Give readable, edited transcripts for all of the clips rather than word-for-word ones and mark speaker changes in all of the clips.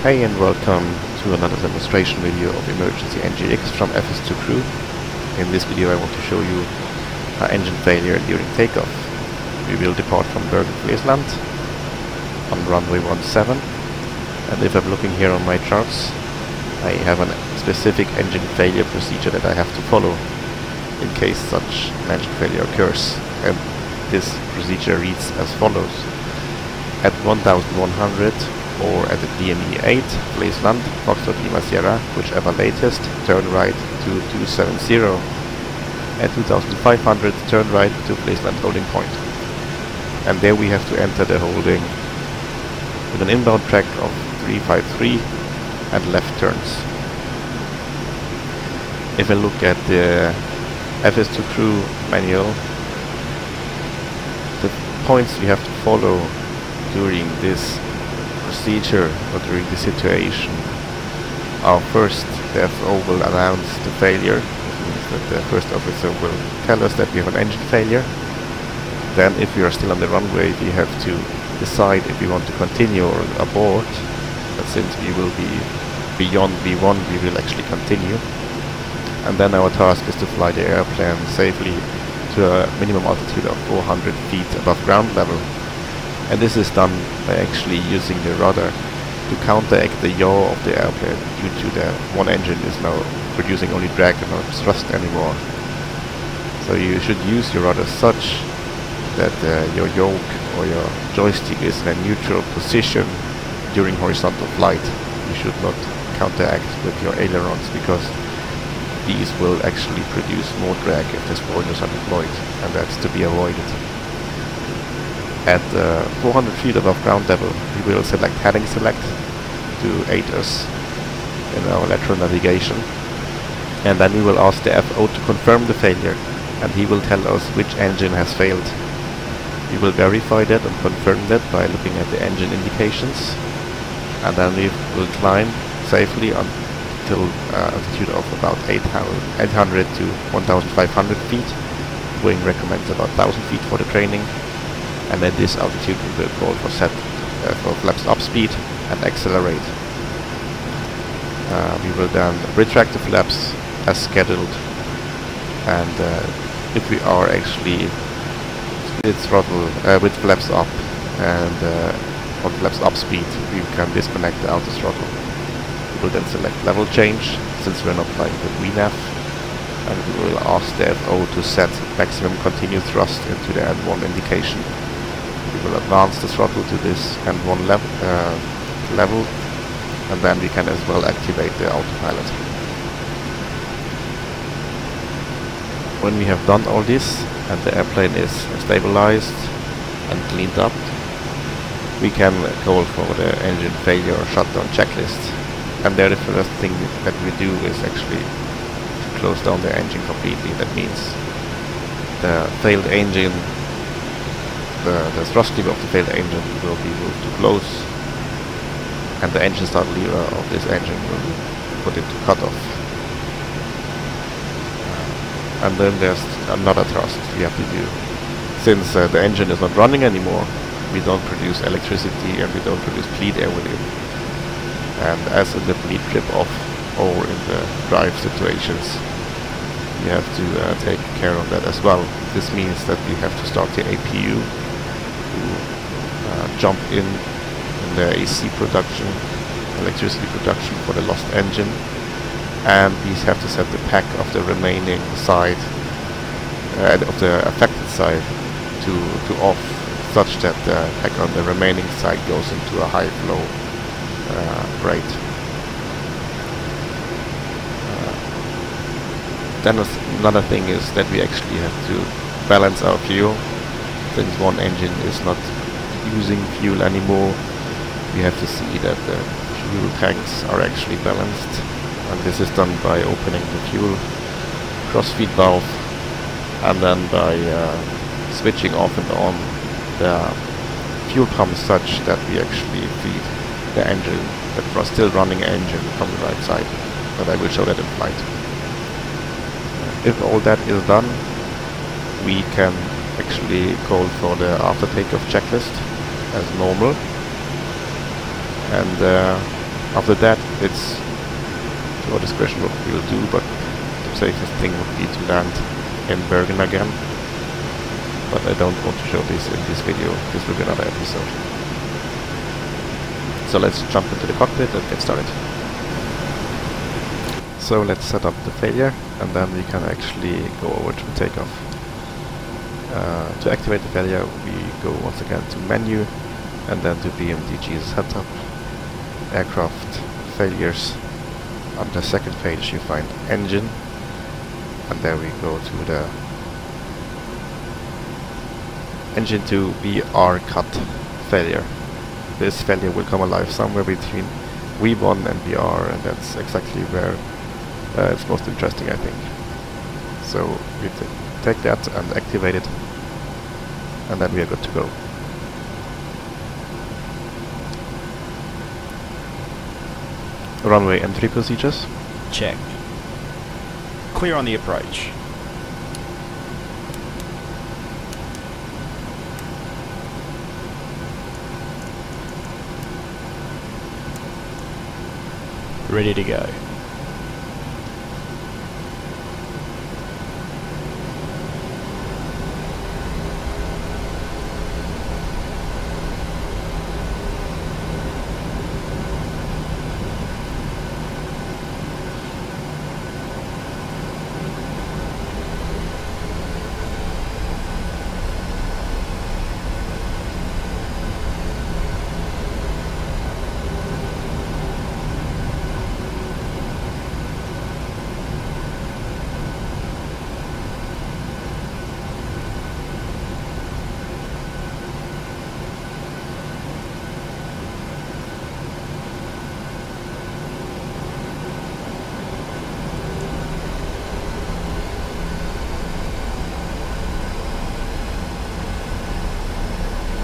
Speaker 1: Hey and welcome to another demonstration video of emergency NGX from FS2 crew. In this video I want to show you an engine failure during takeoff. We will depart from Bergen, Flesland on runway 17, and if I'm looking here on my charts, I have a specific engine failure procedure that I have to follow in case such an engine failure occurs, and this procedure reads as follows. At 1100 or at the DME 8, Flesland, Foxtrot Lima Sierra, whichever latest, turn right to 270. At 2500, turn right to Flesland holding point. And there we have to enter the holding with an inbound track of 353 and left turns. If I look at the FS2 crew manual, the points we have to follow during this procedure or during the situation are: first, the FO will announce the failure. This means that the first officer will tell us that we have an engine failure. Then, if we are still on the runway, we have to decide if we want to continue or abort. But since we will be beyond V1, we will actually continue. And then our task is to fly the airplane safely to a minimum altitude of 400 feet above ground level. And this is done by actually using the rudder to counteract the yaw of the airplane due to the one engine is now producing only drag and not thrust anymore. So you should use your rudder such that your yoke or your joystick is in a neutral position during horizontal flight. You should not counteract with your ailerons, because these will actually produce more drag if the spoilers are deployed, and that's to be avoided. At 400 feet above ground level, we will select heading select to aid us in our lateral navigation, and then we will ask the FO to confirm the failure, and he will tell us which engine has failed. We will verify that and confirm that by looking at the engine indications, and then we will climb safely until altitude of about 800 to 1,500 feet. Boeing recommends about 1,000 feet for the training. And at this altitude we will call for flaps up speed and accelerate. We will then retract the flaps as scheduled, and if we are actually split throttle with flaps up and on flaps up speed, we can disconnect the outer throttle. We will then select level change, since we are not flying with VNAV, and we will ask the FO to set maximum continuous thrust into the N1 indication. We will advance the throttle to this N1 level, and then we can as well activate the autopilot. When we have done all this and the airplane is stabilized and cleaned up, we can call for the engine failure or shutdown checklist. And there the first thing that we do is actually to close down the engine completely. That means the failed engine, the thrust lever of the failed engine will be moved to close, and the engine start lever of this engine will be put into cutoff. And then there's another task we have to do. Since the engine is not running anymore, we don't produce electricity and we don't produce bleed air with it. And as in the bleed trip off or in the drive situations, we have to take care of that as well. This means that we have to start the APU to jump in the AC production, electricity production for the lost engine, and we have to set the pack of the remaining side, of the affected side, to off, such that the pack on the remaining side goes into a high flow rate. Then another thing is that we actually have to balance our fuel. Since one engine is not using fuel anymore, we have to see that the fuel tanks are actually balanced, and this is done by opening the fuel crossfeed valve and then by switching off and on the fuel pump such that we actually feed the engine, the still running engine, from the right side. But I will show that in flight. If all that is done, we can actually call for the after takeoff checklist as normal, and After that, it's to our discretion what we will do, but the safest thing would be to land in Bergen again. But I don't want to show this in this video. This will be another episode. So let's jump into the cockpit and get started. So let's set up the failure, and then we can actually go over to takeoff. To activate the failure, we go once again to menu, and then to BMDG setup, aircraft failures. On the second page you find engine, and there we go to the engine to BR cut failure. This failure will come alive somewhere between V1 and BR, and that's exactly where it's most interesting, I think. So we take that and activate it, and then we are good to go. Runway entry procedures.
Speaker 2: Check. Clear on the approach. Ready to go.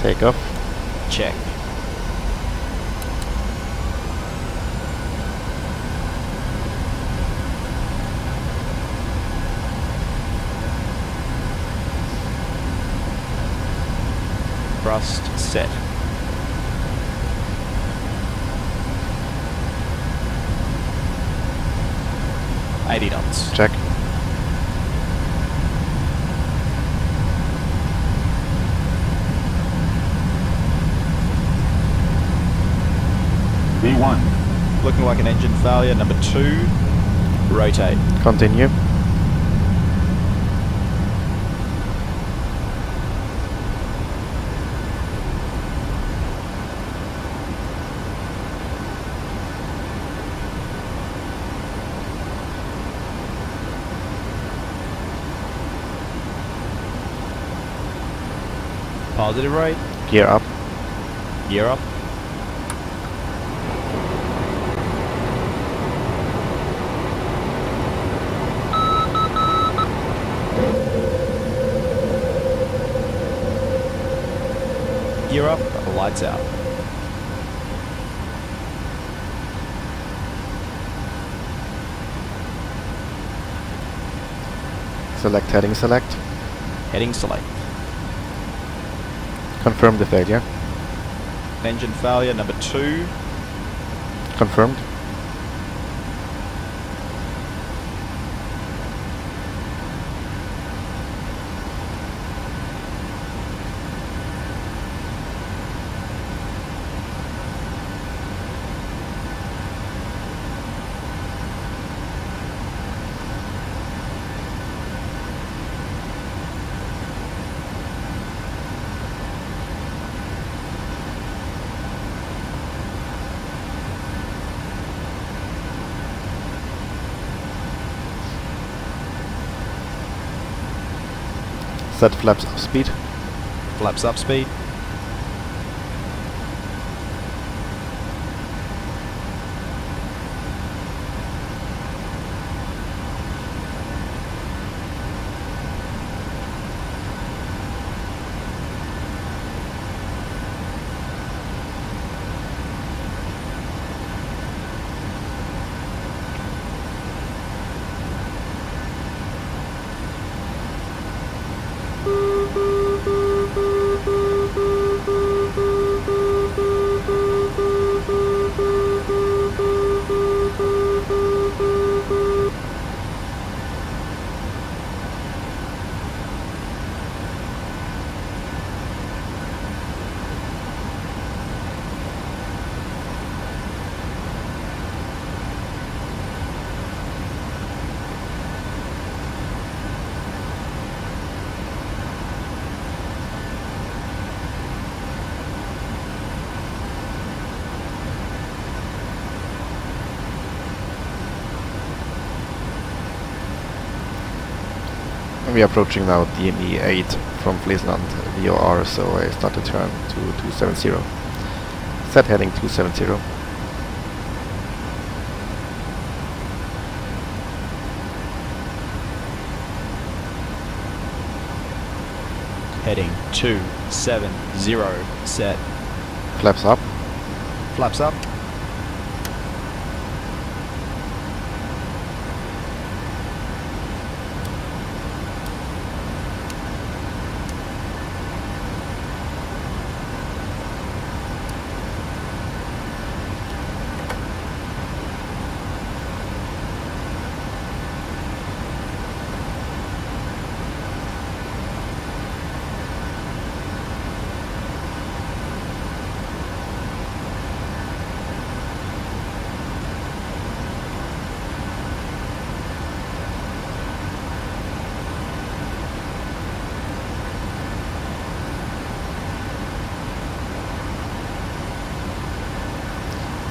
Speaker 1: Takeoff.
Speaker 2: Check. Thrust set. $80 knots.
Speaker 1: Check.
Speaker 3: V1.
Speaker 2: Looking like an engine failure. Number 2. Rotate.
Speaker 1: Continue.
Speaker 2: Positive rate.
Speaker 1: Gear up.
Speaker 2: Gear up. Gear up, lights out.
Speaker 1: Select heading select.
Speaker 2: Heading select.
Speaker 1: Confirm the failure.
Speaker 2: Engine failure, number 2.
Speaker 1: Confirmed. Set flaps up speed.
Speaker 2: Flaps up speed.
Speaker 1: We are approaching now DME 8 from Flesland VOR, so I start to turn to 270. Set heading 270.
Speaker 2: Heading 270, set.
Speaker 1: Flaps up.
Speaker 2: Flaps up.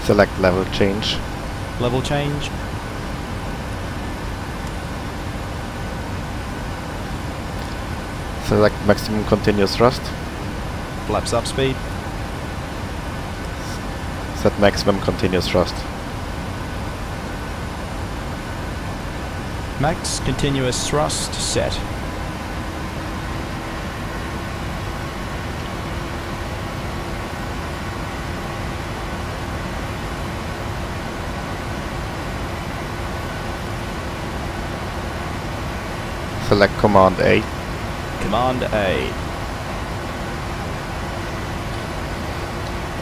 Speaker 1: Select level change.
Speaker 2: Level change.
Speaker 1: Select maximum continuous thrust.
Speaker 2: Flaps up speed.
Speaker 1: Set maximum continuous thrust.
Speaker 2: Max continuous thrust set.
Speaker 1: Select Command A.
Speaker 2: Command A.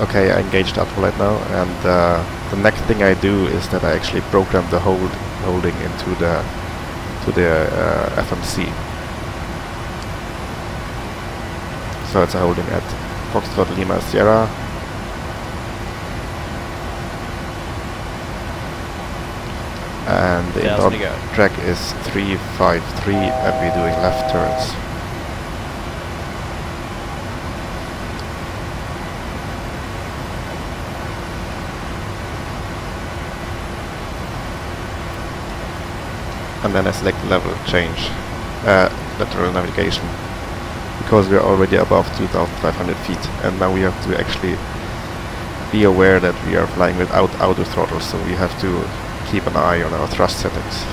Speaker 1: Okay, I engaged that right now, and the next thing I do is that I actually program the holding into the FMC. So it's a holding at Foxtrot Lima Sierra. And the inbound track is 353 and we're doing left turns. And then I select level change, lateral navigation, because we're already above 2,500 feet, and now we have to actually be aware that we are flying without auto throttle, so we have to keep an eye on our thrust settings.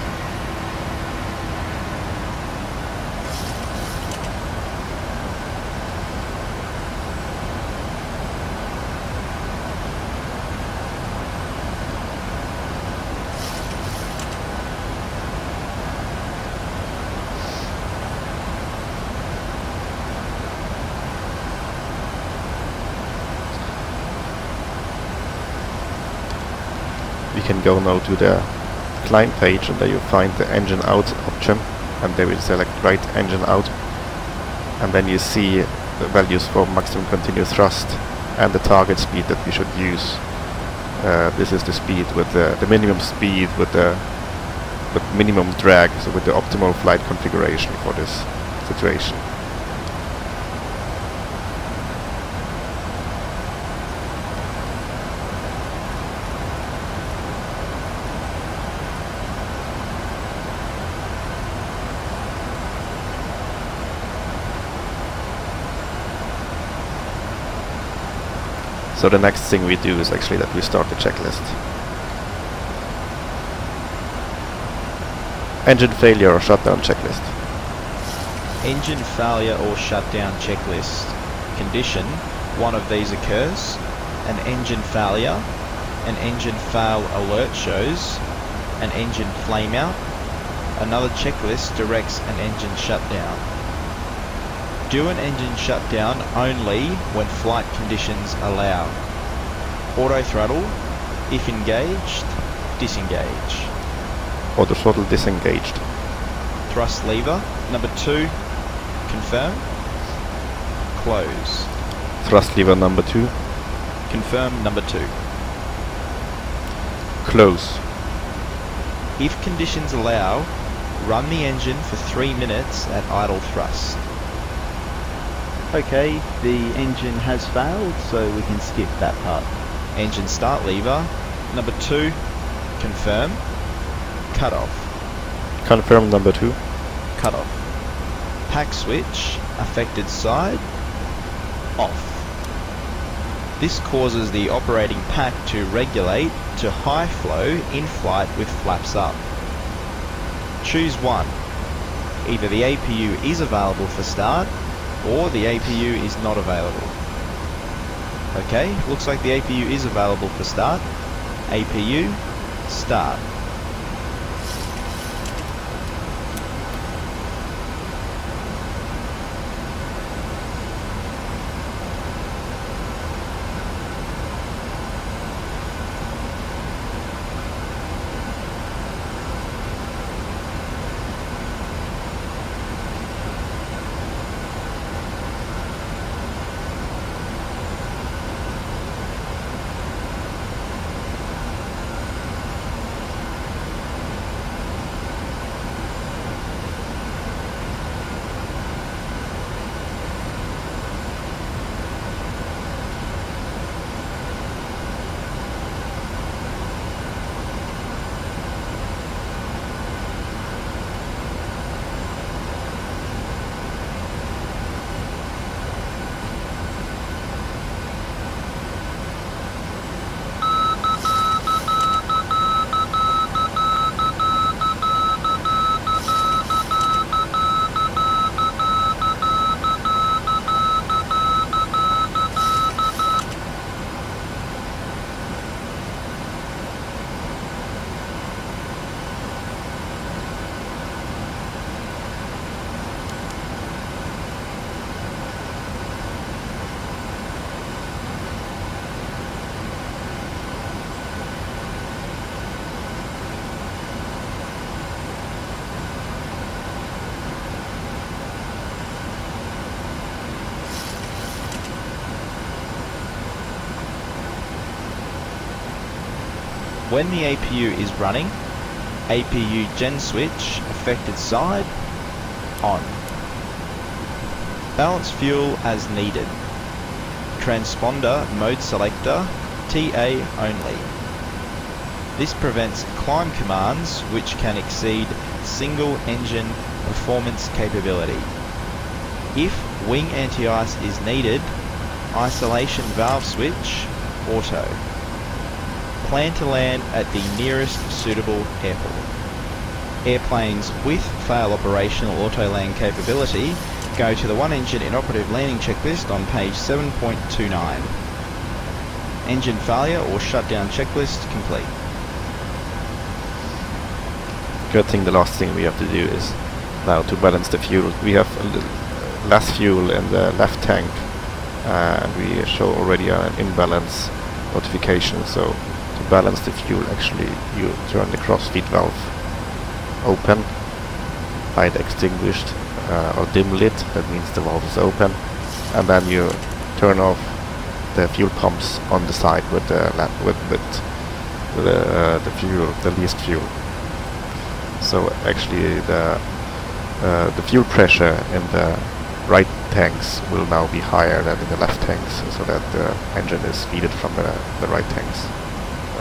Speaker 1: We can go now to the climb page, and there you find the engine out option, and there we select right engine out, and then you see the values for maximum continuous thrust and the target speed that we should use. This is the speed with the minimum speed with minimum drag, so with the optimal flight configuration for this situation. So the next thing we do is actually that we start the checklist. Engine failure or shutdown checklist.
Speaker 2: Engine failure or shutdown checklist. Condition: one of these occurs. An engine failure. An engine fail alert shows. An engine flame out. Another checklist directs an engine shutdown. Do an engine shutdown only when flight conditions allow. Auto throttle, if engaged, disengage.
Speaker 1: Auto throttle disengaged.
Speaker 2: Thrust lever, number 2, confirm. Close.
Speaker 1: Thrust lever number 2.
Speaker 2: Confirm number 2.
Speaker 1: Close.
Speaker 2: If conditions allow, run the engine for 3 minutes at idle thrust.
Speaker 3: Okay, the engine has failed, so we can skip that part.
Speaker 2: Engine start lever, number 2, confirm. Cut off.
Speaker 1: Confirm number 2.
Speaker 2: Cut off. pack switch, affected side, off. This causes the operating pack to regulate to high flow in flight with flaps up. Choose one. Either the APU is available for start, or the APU is not available. Okay, looks like the APU is available for start. APU, start. When the APU is running, APU gen switch, affected side, on. Balance fuel as needed. Transponder mode selector, TA only. This prevents climb commands which can exceed single engine performance capability. If wing anti-ice is needed, isolation valve switch, auto. Plan to land at the nearest suitable airport. Airplanes with fail operational auto-land capability go to the one engine inoperative landing checklist on page 7.29. Engine failure or shutdown checklist complete.
Speaker 1: Good thing, the last thing we have to do is now to balance the fuel. We have a little less fuel in the left tank, and we show already an imbalance notification. So to balance the fuel, actually you turn the crossfeed valve open, light extinguished or dim lit, that means the valve is open, and then you turn off the fuel pumps on the side with the fuel, the least fuel. So actually the fuel pressure in the right tanks will now be higher than in the left tanks, so that the engine is feeded from the right tanks,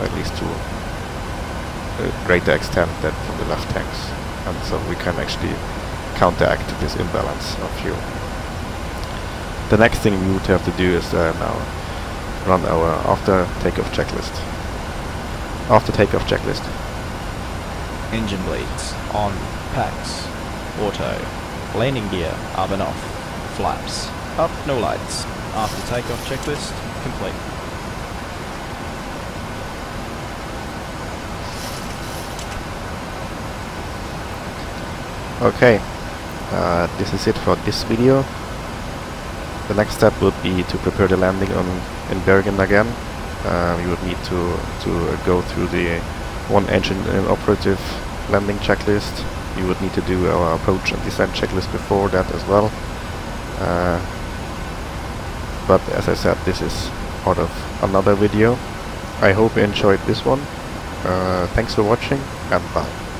Speaker 1: at least to a greater extent than from the left tanks, and so we can actually counteract this imbalance of fuel. The next thing we would have to do is now run our after takeoff checklist. After takeoff checklist.
Speaker 2: Engine bleeds, on, packs, auto, landing gear, up and off, flaps, up, no lights, after takeoff checklist, complete.
Speaker 1: Okay, this is it for this video. The next step would be to prepare the landing in Bergen again. We would need to go through the one engine operative landing checklist. We would need to do our approach and descent checklist before that as well. But as I said, this is part of another video. I hope you enjoyed this one. Thanks for watching, and bye.